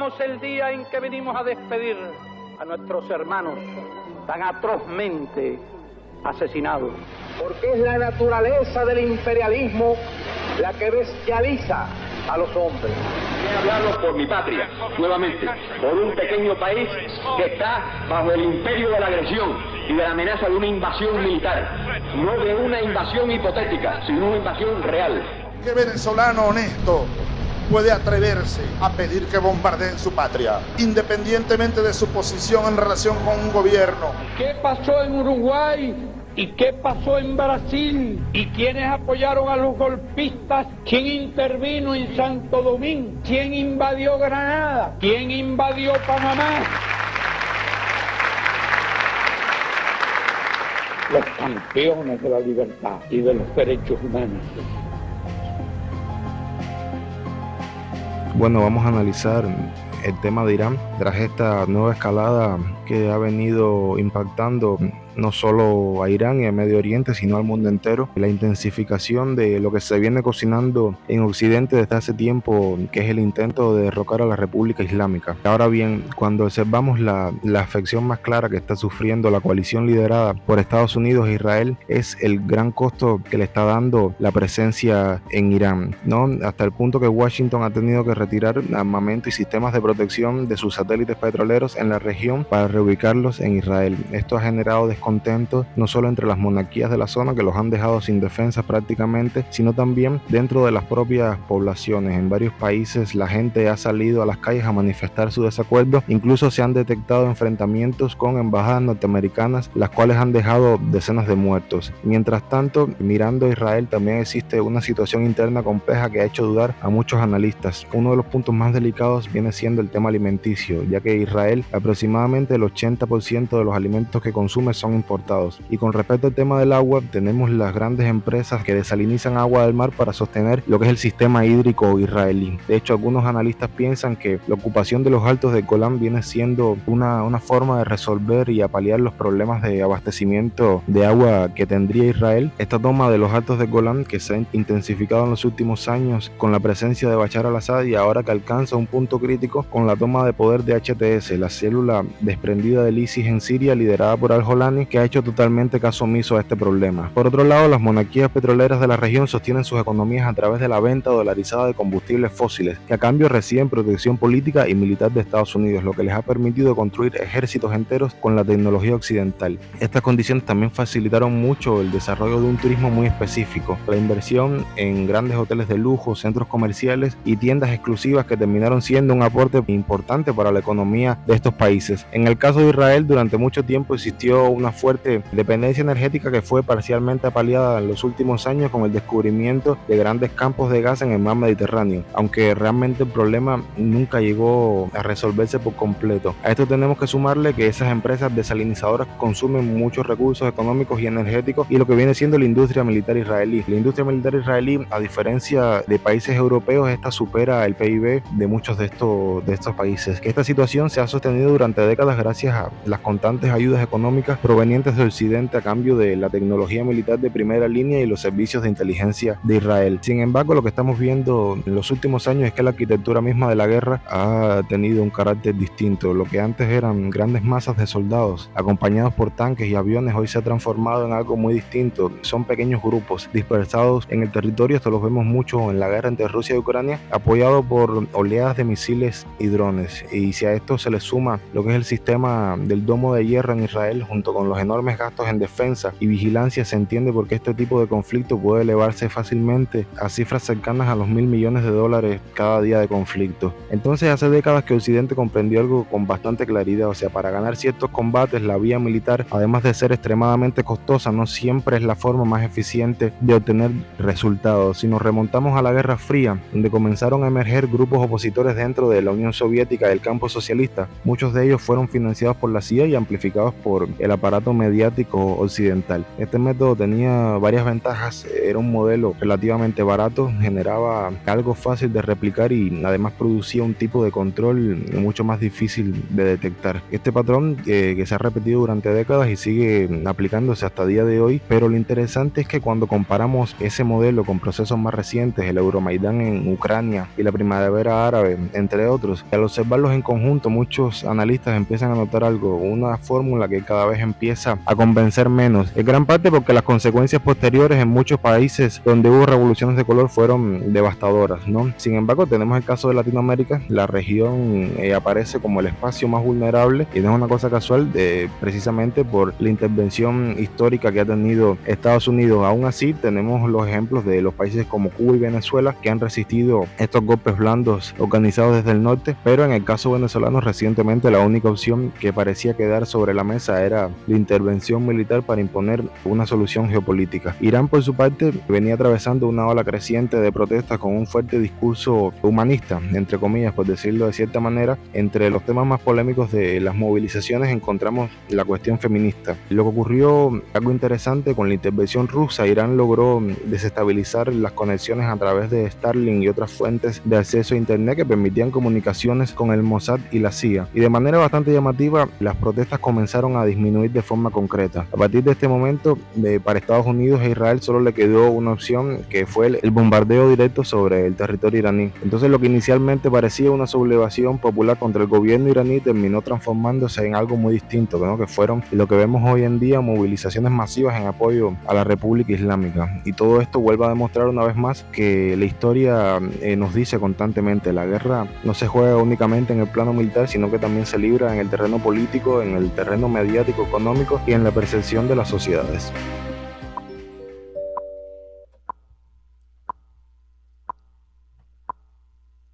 recordamos el día en que venimos a despedir a nuestros hermanos tan atrozmente asesinados. Porque es la naturaleza del imperialismo la que bestializa a los hombres. Quiero hablarlo por mi patria, nuevamente, por un pequeño país que está bajo el imperio de la agresión y de la amenaza de una invasión militar, no de una invasión hipotética, sino una invasión real. ¿Qué venezolano honesto puede atreverse a pedir que bombardeen su patria, independientemente de su posición en relación con un gobierno? ¿Qué pasó en Uruguay? ¿Y qué pasó en Brasil? ¿Y quiénes apoyaron a los golpistas? ¿Quién intervino en Santo Domingo? ¿Quién invadió Granada? ¿Quién invadió Panamá? Los campeones de la libertad y de los derechos humanos. Bueno, vamos a analizar el tema de Irán tras esta nueva escalada que ha venido impactando no solo a Irán y a Medio Oriente, sino al mundo entero. La intensificación de lo que se viene cocinando en Occidente desde hace tiempo, que es el intento de derrocar a la República Islámica. Ahora bien, cuando observamos la afección más clara que está sufriendo la coalición liderada por Estados Unidos e Israel, es el gran costo que le está dando la presencia en Irán, ¿no? Hasta el punto que Washington ha tenido que retirar armamento y sistemas de protección de sus satélites petroleros en la región para reubicarlos en Israel. Esto ha generado descontento no solo entre las monarquías de la zona, que los han dejado sin defensa prácticamente, sino también dentro de las propias poblaciones. En varios países la gente ha salido a las calles a manifestar su desacuerdo. Incluso se han detectado enfrentamientos con embajadas norteamericanas, las cuales han dejado decenas de muertos. Mientras tanto, mirando a Israel, también existe una situación interna compleja que ha hecho dudar a muchos analistas. Uno de los puntos más delicados viene siendo el tema alimenticio, ya que Israel aproximadamente el 80% de los alimentos que consume son importados. Y con respecto al tema del agua, tenemos las grandes empresas que desalinizan agua del mar para sostener lo que es el sistema hídrico israelí. De hecho, algunos analistas piensan que la ocupación de los altos del Golán viene siendo una forma de resolver y paliar los problemas de abastecimiento de agua que tendría Israel. Esta toma de los altos del Golán, que se ha intensificado en los últimos años con la presencia de Bashar al-Assad, y ahora que alcanza un punto crítico con la toma de poder de HTS, la célula desprendida del ISIS en Siria, liderada por al-Jolani, que ha hecho totalmente caso omiso a este problema. Por otro lado, las monarquías petroleras de la región sostienen sus economías a través de la venta dolarizada de combustibles fósiles, que a cambio reciben protección política y militar de Estados Unidos, lo que les ha permitido construir ejércitos enteros con la tecnología occidental. Estas condiciones también facilitaron mucho el desarrollo de un turismo muy específico, la inversión en grandes hoteles de lujo, centros comerciales y tiendas exclusivas que terminaron siendo un aporte importante para la economía de estos países. En el caso de Israel, durante mucho tiempo existió una fuerte dependencia energética que fue parcialmente paliada en los últimos años con el descubrimiento de grandes campos de gas en el mar Mediterráneo, aunque realmente el problema nunca llegó a resolverse por completo. A esto tenemos que sumarle que esas empresas desalinizadoras consumen muchos recursos económicos y energéticos, y lo que viene siendo la industria militar israelí. La industria militar israelí, a diferencia de países europeos, esta supera el PIB de muchos de estos países. Esta situación se ha sostenido durante décadas gracias a las constantes ayudas económicas provenientes de Occidente a cambio de la tecnología militar de primera línea y los servicios de inteligencia de Israel. Sin embargo, lo que estamos viendo en los últimos años es que la arquitectura misma de la guerra ha tenido un carácter distinto. Lo que antes eran grandes masas de soldados acompañados por tanques y aviones, hoy se ha transformado en algo muy distinto. Son pequeños grupos dispersados en el territorio. Esto lo vemos mucho en la guerra entre Rusia y Ucrania, apoyado por oleadas de misiles y drones. Y si a esto se le suma lo que es el sistema del domo de hierro en Israel, junto con los enormes gastos en defensa y vigilancia, se entiende por qué este tipo de conflicto puede elevarse fácilmente a cifras cercanas a los $1.000 millones cada día de conflicto. Entonces, hace décadas que Occidente comprendió algo con bastante claridad, o sea, para ganar ciertos combates, la vía militar, además de ser extremadamente costosa, no siempre es la forma más eficiente de obtener resultados. Si nos remontamos a la Guerra Fría, donde comenzaron a emerger grupos opositores dentro de la Unión Soviética del campo socialista, muchos de ellos fueron financiados por la CIA y amplificados por el aparato aparato mediático occidental. Este método tenía varias ventajas, era un modelo relativamente barato, generaba algo fácil de replicar y además producía un tipo de control mucho más difícil de detectar. Este patrón que se ha repetido durante décadas y sigue aplicándose hasta el día de hoy, pero lo interesante es que cuando comparamos ese modelo con procesos más recientes, el Euromaidán en Ucrania y la primavera árabe, entre otros, al observarlos en conjunto, muchos analistas empiezan a notar algo, una fórmula que cada vez empieza a convencer menos, en gran parte porque las consecuencias posteriores en muchos países donde hubo revoluciones de color fueron devastadoras, ¿no? Sin embargo, tenemos el caso de Latinoamérica. La región aparece como el espacio más vulnerable y no es una cosa casual, precisamente por la intervención histórica que ha tenido Estados Unidos. Aún así, tenemos los ejemplos de los países como Cuba y Venezuela que han resistido estos golpes blandos organizados desde el norte, pero en el caso venezolano recientemente la única opción que parecía quedar sobre la mesa era la intervención militar para imponer una solución geopolítica. Irán, por su parte, venía atravesando una ola creciente de protestas con un fuerte discurso humanista, entre comillas, por decirlo de cierta manera. Entre los temas más polémicos de las movilizaciones encontramos la cuestión feminista. Lo que ocurrió, algo interesante, con la intervención rusa, Irán logró desestabilizar las conexiones a través de Starlink y otras fuentes de acceso a internet que permitían comunicaciones con el Mossad y la CIA, y de manera bastante llamativa las protestas comenzaron a disminuir de forma concreta. A partir de este momento, para Estados Unidos e Israel solo le quedó una opción, que fue el bombardeo directo sobre el territorio iraní. Entonces lo que inicialmente parecía una sublevación popular contra el gobierno iraní terminó transformándose en algo muy distinto, ¿no? Que fueron lo que vemos hoy en día, movilizaciones masivas en apoyo a la República Islámica. Y todo esto vuelve a demostrar una vez más que la historia nos dice constantemente: la guerra no se juega únicamente en el plano militar, sino que también se libra en el terreno político, en el terreno mediático, económico y en la percepción de las sociedades.